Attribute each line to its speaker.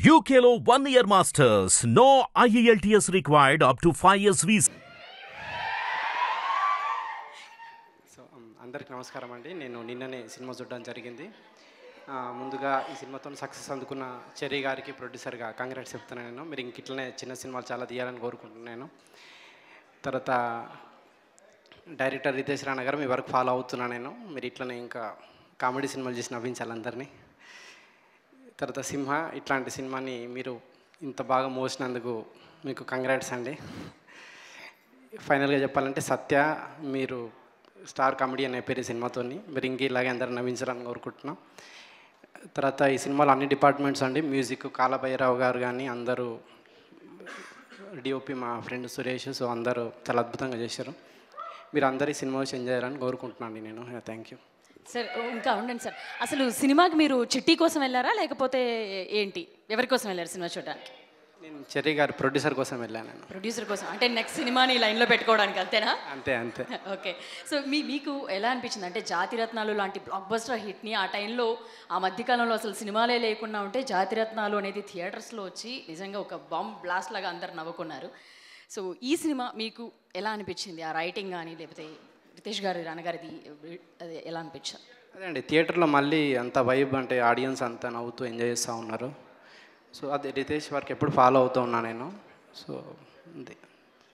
Speaker 1: UKLO 1 year masters. No IELTS required up to 5 years visa.
Speaker 2: So అందరికి నమస్కారం అండి. నేను నిన్ననే సినిమా చూడడం జరిగింది. ముందుగా ఈ సినిమాతో సక్సెస్ అందుకున్న చెర్రీ గారికి ప్రొడ్యూసర్గా కంగ్రాట్స్ చెప్తున్నాను. నేను మీరు ఇంక ఇట్లనే చిన్న సినిమాలు చాలా తీయాలని కోరుకుంటున్నాను. తర్వాత డైరెక్టర్ రితేష్ రాణా గారు మీ వర్క్ ఫాలో అవుతున్నాను నేను. మీరు ఇట్లనే ఇంకా కామెడీ సినిమాలు చేసి నవ్వించాలి అందరినీ. తర్వాత సింహ ఇట్లాంటి సినిమాని మీరు ఇంత బాగా మోసినందుకు మీకు కంగ్రాట్స్ అండి. ఫైనల్గా చెప్పాలంటే సత్య మీరు స్టార్ కామెడీ అనే పేరు సినిమాతో మీరు ఇంక ఇలాగే అందరూ నవ్వించాలని కోరుకుంటున్నాం. తర్వాత ఈ సినిమాలో అన్ని డిపార్ట్మెంట్స్ అండి, మ్యూజిక్ కాలభైరావు గారు కానీ అందరూ, డిఓపి మా ఫ్రెండ్ సురేష్, సో అందరూ చాలా అద్భుతంగా చేశారు. మీరు అందరి సినిమా వచ్చి ఎంజాయ్ చేయాలని కోరుకుంటున్నాను నేను. Thank you
Speaker 3: sir. ఇంకా ఉండండి సార్, అసలు సినిమాకి మీరు చిట్టి కోసం వెళ్ళారా లేకపోతే ఏంటి, ఎవరి కోసం వెళ్ళారు సినిమా చూడడానికి?
Speaker 2: నేను చెర్రీ గారి ప్రొడ్యూసర్ కోసం వెళ్ళాను. నేను
Speaker 3: ప్రొడ్యూసర్ కోసం, అంటే నెక్స్ట్ సినిమాని లైన్లో పెట్టుకోవడానికి, అంతేనా?
Speaker 2: అంతే అంతే.
Speaker 3: ఓకే. సో మీకు ఎలా అనిపించింది అంటే జాతిరత్నాలు లాంటి బ్లాక్ బస్టర్ హిట్ని ఆ టైంలో, ఆ మధ్యకాలంలో అసలు సినిమాలే లేకుండా ఉంటే జాతిరత్నాలు అనేది థియేటర్స్లో వచ్చి నిజంగా ఒక బాంబ్ బ్లాస్ట్ లాగా అందరు నవ్వుకున్నారు. సో ఈ సినిమా మీకు ఎలా అనిపించింది? ఆ రైటింగ్ కానీ లేకపోతే రితేష్ గారి రానగారిది అది ఎలా అనిపించారు?
Speaker 2: అదే అండి, థియేటర్లో మళ్ళీ అంత వైబ్, అంటే ఆడియన్స్ అంతా నవ్వుతూ ఎంజాయ్ చేస్తూ ఉన్నారు. సో అది రితేష్ వర్క్ ఎప్పుడు ఫాలో అవుతూ ఉన్నా నేను. సో